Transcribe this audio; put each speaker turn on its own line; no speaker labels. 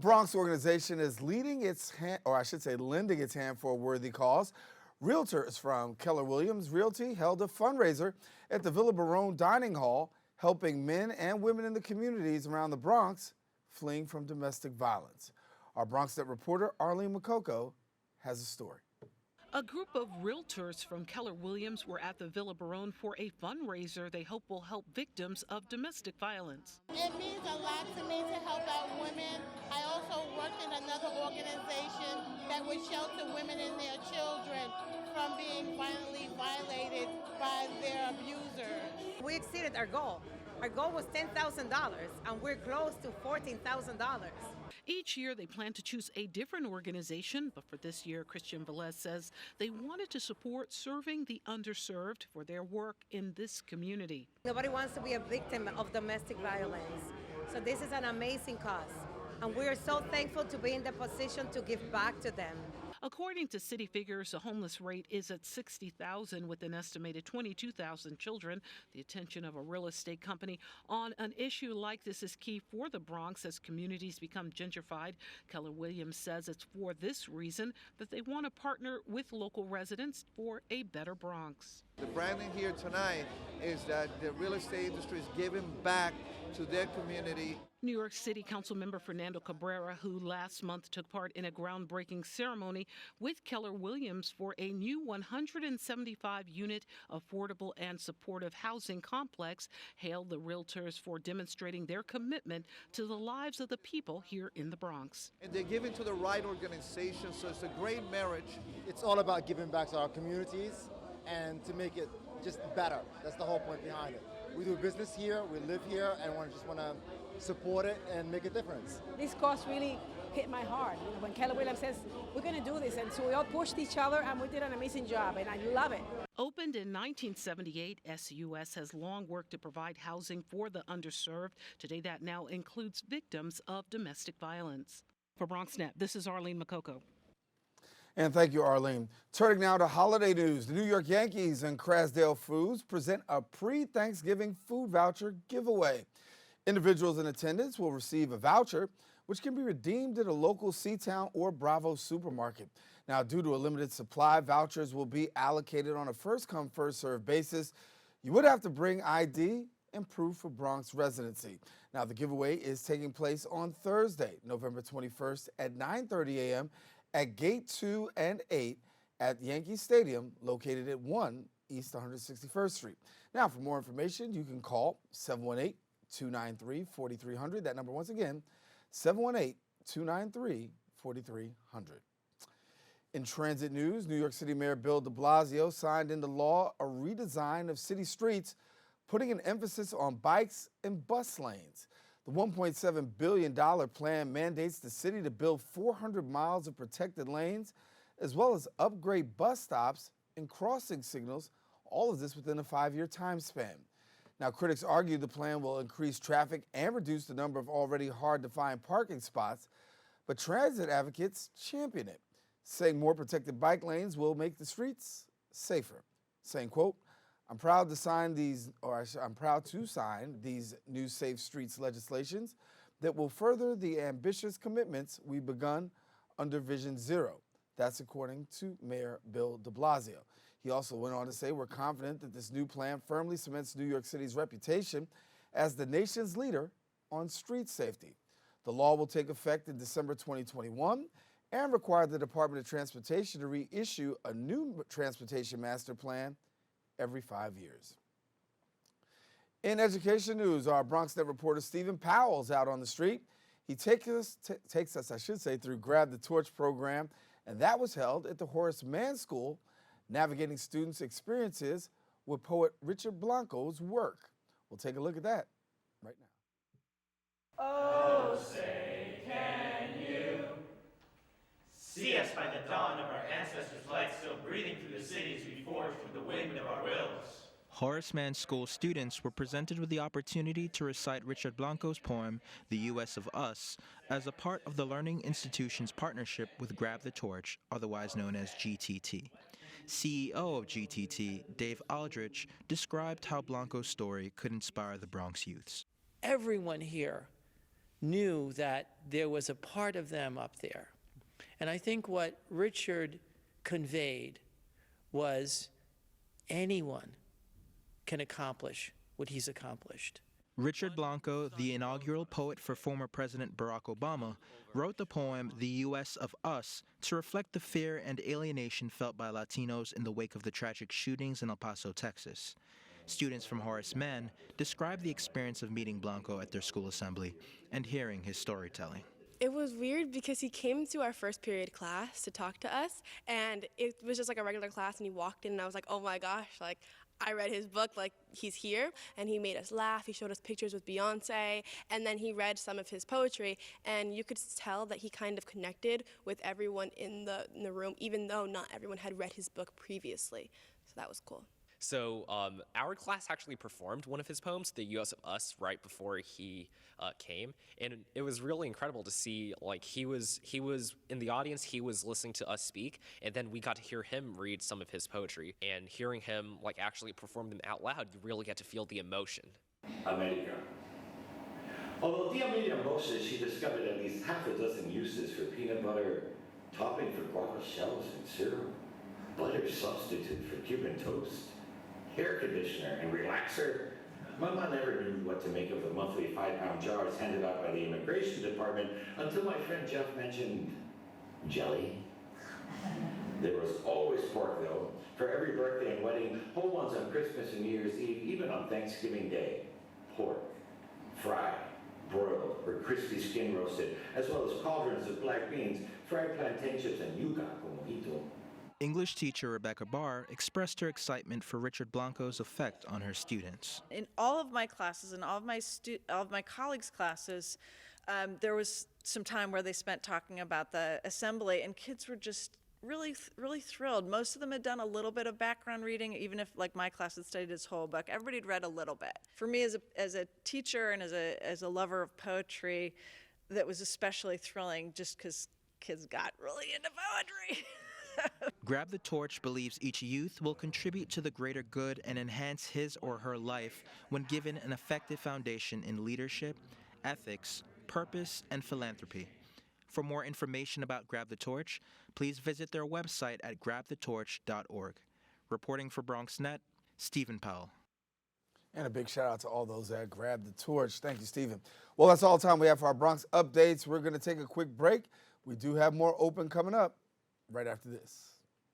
Bronx organization is leading its hand, or I should say lending its hand for a worthy cause. Realtors from Keller Williams Realty held a fundraiser at the Villa Barone Dining Hall, helping men and women in the communities around the Bronx fleeing from domestic violence. Our BronxNet reporter Arlene Makoko has a story.
A group of realtors from Keller Williams were at the Villa Barone for a fundraiser they hope will help victims of domestic violence.
It means a lot to me to help out women. I also work in another organization that would shelter women and their children from being violently violated by their abusers.
We exceeded our goal. Our goal was $10,000 and we're close to $14,000.
Each year they plan to choose a different organization, but for this year, Christian Velez says they wanted to support serving the underserved for their work in this community.
Nobody wants to be a victim of domestic violence. So this is an amazing cause. And we are so thankful to be in the position to give back to them.
According to city figures, the homeless rate is at 60,000 with an estimated 22,000 children. The attention of a real estate company on an issue like this is key for the Bronx as communities become gentrified. Keller Williams says it's for this reason that they want to partner with local residents for a better Bronx.
The branding here tonight is that the real estate industry is giving back to their community.
New York City Council member Fernando Cabrera, who last month took part in a groundbreaking ceremony with Keller Williams for a new 175-unit affordable and supportive housing complex, hailed the realtors for demonstrating their commitment to the lives of the people here in the Bronx.
And they're giving to the right organization, so it's a great marriage.
It's all about giving back to our communities and to make it just better. That's the whole point behind it. We do business here, we live here, and we just want to support it and make a difference.
This cause really hit my heart. You know, when Keller Williams says, we're going to do this, and so we all pushed each other, and we did an amazing job, and I love it.
Opened in 1978, SUS has long worked to provide housing for the underserved. Today, that now includes victims of domestic violence. For BronxNet, this is Arlene Makoko.
And thank you, Arlene. Turning now to holiday news. The New York Yankees and Crasdale Foods present a pre-Thanksgiving food voucher giveaway. Individuals in attendance will receive a voucher, which can be redeemed at a local C-Town or Bravo supermarket. Now, due to a limited supply, vouchers will be allocated on a first-come, first-served basis. You would have to bring ID and proof of Bronx residency. Now, the giveaway is taking place on Thursday, November 21st at 9:30 a.m. at Gate 2 and 8 at Yankee Stadium, located at 1 East 161st Street. Now, for more information, you can call 718-293-4300. That number, once again, 718-293-4300. In transit news, New York City Mayor Bill de Blasio signed into law a redesign of city streets, putting an emphasis on bikes and bus lanes. The $1.7 billion plan mandates the city to build 400 miles of protected lanes, as well as upgrade bus stops and crossing signals, all of this within a 5-year time span. Now, critics argue the plan will increase traffic and reduce the number of already hard-to-find parking spots, but transit advocates champion it, saying more protected bike lanes will make the streets safer, saying, quote, I'm proud to sign these new Safe Streets legislations that will further the ambitious commitments we've begun under Vision Zero. That's according to Mayor Bill de Blasio. He also went on to say, we're confident that this new plan firmly cements New York City's reputation as the nation's leader on street safety. The law will take effect in December 2021 and require the Department of Transportation to reissue a new transportation master plan every 5 years. In education news, our BronxNet reporter Stephen Powell's out on the street. He takes us, through Grab the Torch program, and that was held at the Horace Mann School, navigating students' experiences with poet Richard Blanco's work. We'll take a look at that right now.
Oh, say, can you see us by the dawn of our ancestors' light still breathing through the cities we forged with the wind of our wills?
Horace Mann School students were presented with the opportunity to recite Richard Blanco's poem, The U.S. of Us, as a part of the Learning Institution's partnership with Grab the Torch, otherwise known as GTT. CEO of GTT, Dave Aldrich, described how Blanco's story could inspire the Bronx youths.
Everyone here knew that there was a part of them up there. And I think what Richard conveyed was anyone can accomplish what he's accomplished.
Richard Blanco, the inaugural poet for former President Barack Obama, wrote the poem The U.S. of Us to reflect the fear and alienation felt by Latinos in the wake of the tragic shootings in El Paso, Texas. Students from Horace Mann described the experience of meeting Blanco at their school assembly and hearing his storytelling.
It was weird because he came to our first period class to talk to us, and it was just like a regular class, and he walked in and I was like, oh my gosh, like I read his book, like he's here, and he made us laugh. He showed us pictures with Beyonce, and then he read some of his poetry, and you could tell that he kind of connected with everyone in the room, even though not everyone had read his book previously. So that was cool.
So our class actually performed one of his poems, The U.S. of Us, right before he came, and it was really incredible to see. Like he was in the audience, he was listening to us speak, and then we got to hear him read some of his poetry. And hearing him like actually perform them out loud, you really get to feel the emotion.
America. Although Tia Miriam boasted she discovered at least half a dozen uses for peanut butter, topping for guava shells and syrup, butter substitute for Cuban toast, hair conditioner and relaxer, Mama never knew what to make of the monthly 5-pound jars handed out by the immigration department until my friend Jeff mentioned jelly. There was always pork though, for every birthday and wedding, whole ones on Christmas and New Year's Eve, even on Thanksgiving Day. Pork, fried, broiled, or crispy skin roasted, as well as cauldrons of black beans, fried plantain chips, and yuca con mojito.
English teacher Rebecca Barr expressed her excitement for Richard Blanco's effect on her students.
In all of my classes and all of my colleagues' classes, there was some time where they spent talking about the assembly, and kids were just really thrilled. Most of them had done a little bit of background reading, even if like my class had studied his whole book. Everybody had read a little bit. For me as a teacher and as a lover of poetry, that was especially thrilling just because kids got really into poetry.
Grab the Torch believes each youth will contribute to the greater good and enhance his or her life when given an effective foundation in leadership, ethics, purpose, and philanthropy. For more information about Grab the Torch, please visit their website at grabthetorch.org. Reporting for BronxNet, Stephen Powell.
And a big shout out to all those that grabbed the torch. Thank you, Stephen. Well, that's all the time we have for our Bronx updates. We're going to take a quick break. We do have more open coming up right after this.